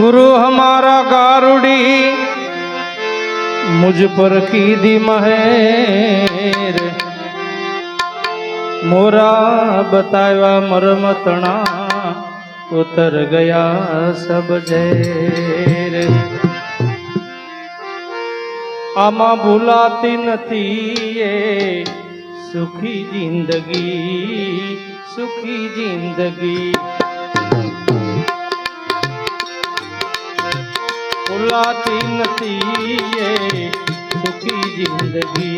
गुरु हमारा गारुड़ी मुझ पर कीधी महेर मोरा बताया मरमतना उतर गया सब झेर आमा भूलाती नथी ये सुखी जिंदगी भूलाती नथी ये सुखी जिंदगी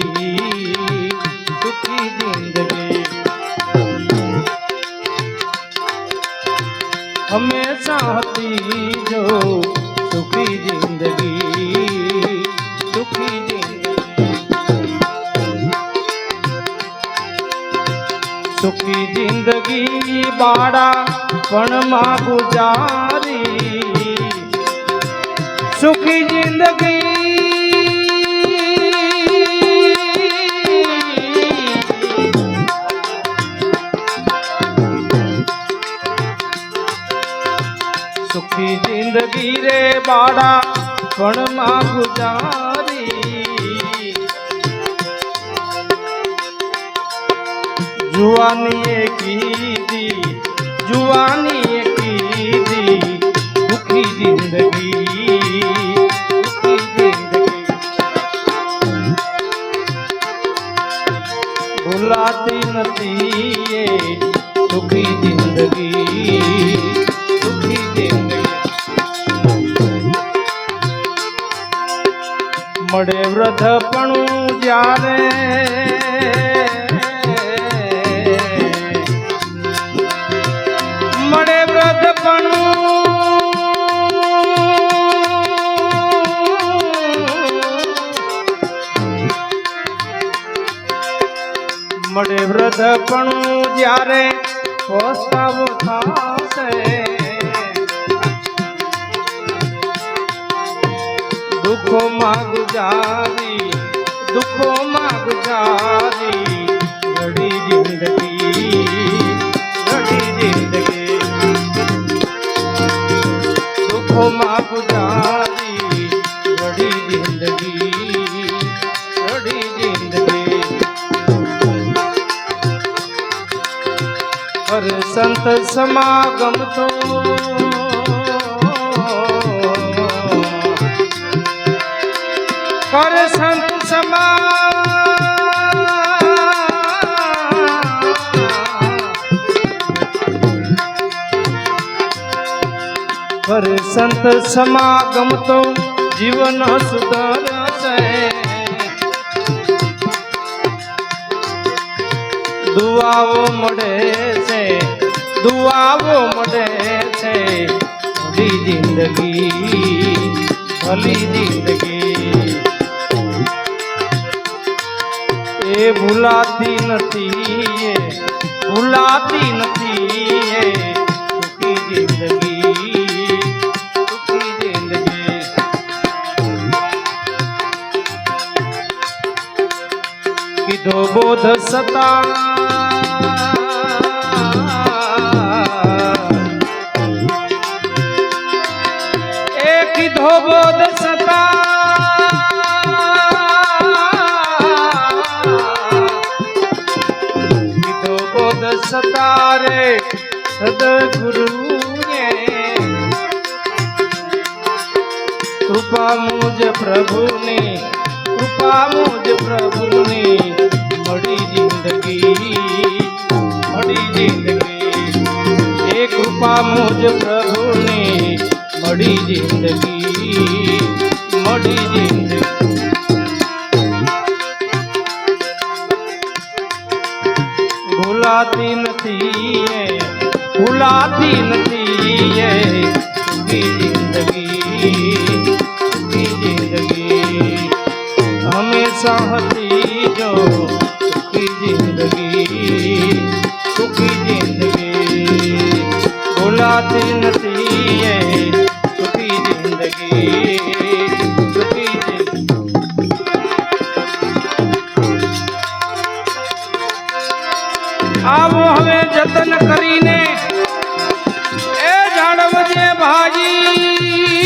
हमेशा हती जो सुखी जिंदगी सुखी जिंदगी बाड़ा पण मां गुजारी सुखी जिंदगी सुखी जिंदगी रे बाड़ा पण मां गुजारी जुआनी कीदी दुखी जिंदगी भुलाती नथी ये सुखी जिंदगी मड़े वृद्धपणु जारे मड़े वृद्धपणु मड़े वृद्धपणु जारे पछतावो थाशे दुखो मां गुजारी घड़ी जिंदगी दुखो मां गुजारी घड़ी जिंदगी हर संत समागम तो कर संत कर संत समागम तो जीवन सुधरसे दुआओ मळे छे भली जिंदगी ए भूलाती नथी ये सुखी जिंदगी किधो बोध सता किधो बोध सता सतारे सदगुरु ने कृपा मुझ प्रभु ने मड़ी जिंदगी एक कृपा मुझ प्रभु ने मड़ी जिंदगी भुलाती नथी ये सुखी जिंदगी हमेशा हती जो सुखी जिंदगी भुलाती नथी ये सुखी जिंदगी आवो हवे जतन करीने ए जाणवजे भाजी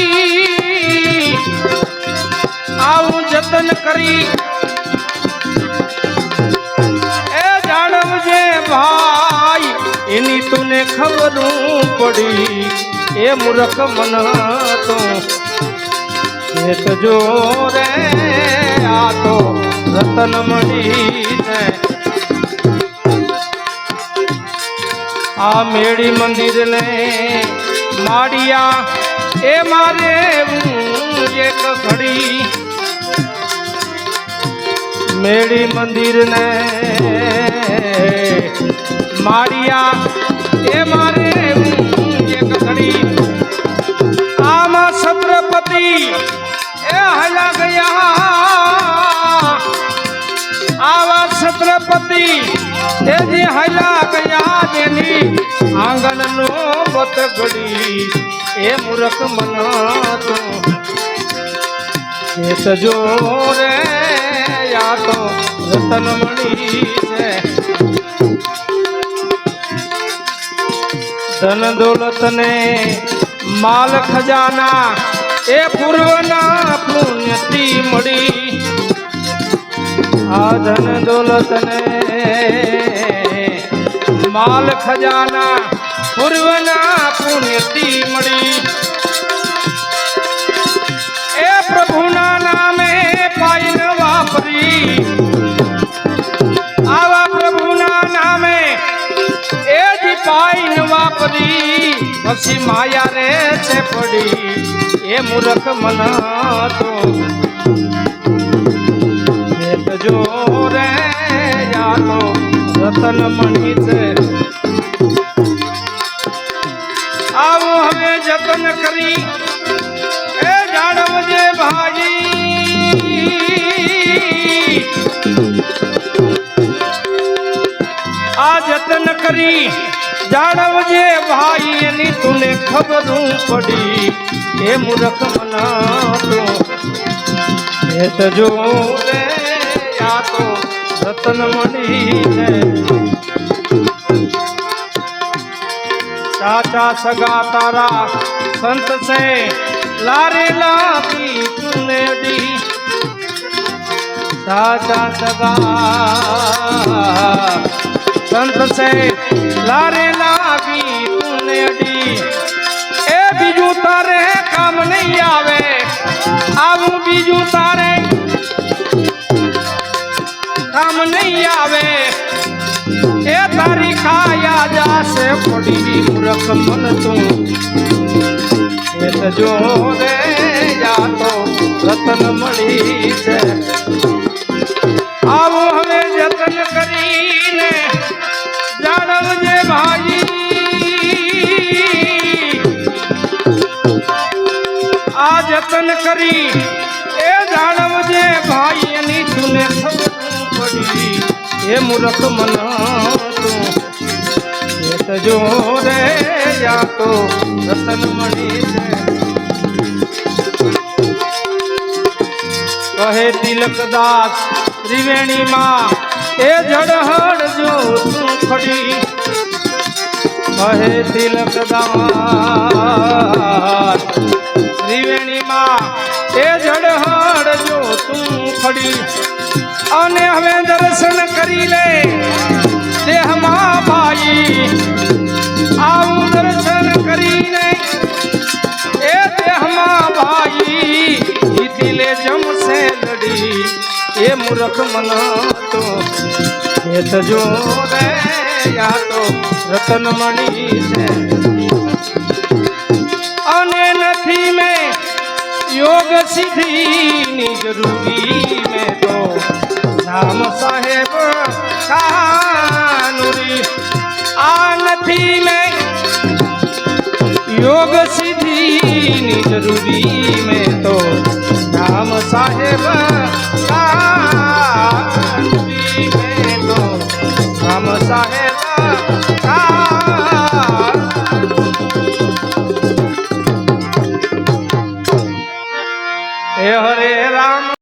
જતન કરી એ જાણવજે ભાઈ એની તુને ખબરું પડી એ મૂર્ખ મન તો જો રે આ તો રતન મળી છે આ મેળી મંદિર ને માડિયા એ મારે એક ઘડી મેળી મંદિર ને માડિયા એ મારે એક ઘડી આમાં છત્રપતિ એ હલા ગયા આવા છત્રપતિ એ જે હલા ગયા જેની આંગણ નો બત ઘડી એ મૂર્ખ મન તો એ તજો રે યા તો રતન મળી છે ધન દોલત ને માલ ખજાના એ પૂર્વના પુણ્યથી મળી આ ધન દોલત ને માલ ખજાના પૂર્વના પુણ્યથી મળી એ પ્રભુના નામે પાયન વાપરી આવા પ્રભુના નામે એ જ પાયન વાપરી પછી માયા રે છે પડી એ મૂર્ખ મન તો જો રે યા તો રતન મણી છે આવું હવે જતન કરી એ જાણવજે ભાઈ આ જતન કરી જાણવજે ભાઈ એની તુને ખબરું પડી એ મૂર્ખ મન તો જો રે યા તો રતન મળી છે चाचा सगा तारा संत से लारेला की तूने दी चाचा सगा संत से लारेला की तूने दी ए बीजू तारे काम नहीं आवे आવું बीजू तारे काम नहीं आवे ए तारी खाया जासे पड़ी मूर्ख मन तू એ તજો રે યા તો રતન મળી છે આવું હવે જતન કરીને જાણવજે ભાઈ આ જતન કરી એ જાણવજે ભાઈ એની તુને ખબર પડી એ મૂર્ખ મન તજો રે યા તો રતન મળી છે કહે તિલકદાસ ત્રિવેણી માં એ જડહડ જો તું ખડી કહે તિલકદાસ ત્રિવેણી માં એ જડહડ જો તું ખડી અને હવે દર્શન કરી લે દેહમાં ભાઈ આવું દર્શન કરીને એ દેહમાં ભાઈ દિલે જમશે લડી એ મૂર્ખ મન તો એ તજો રે યા તો રતન મણી છે અને નથી મેં યોગ સિદ્ધિની જરૂરી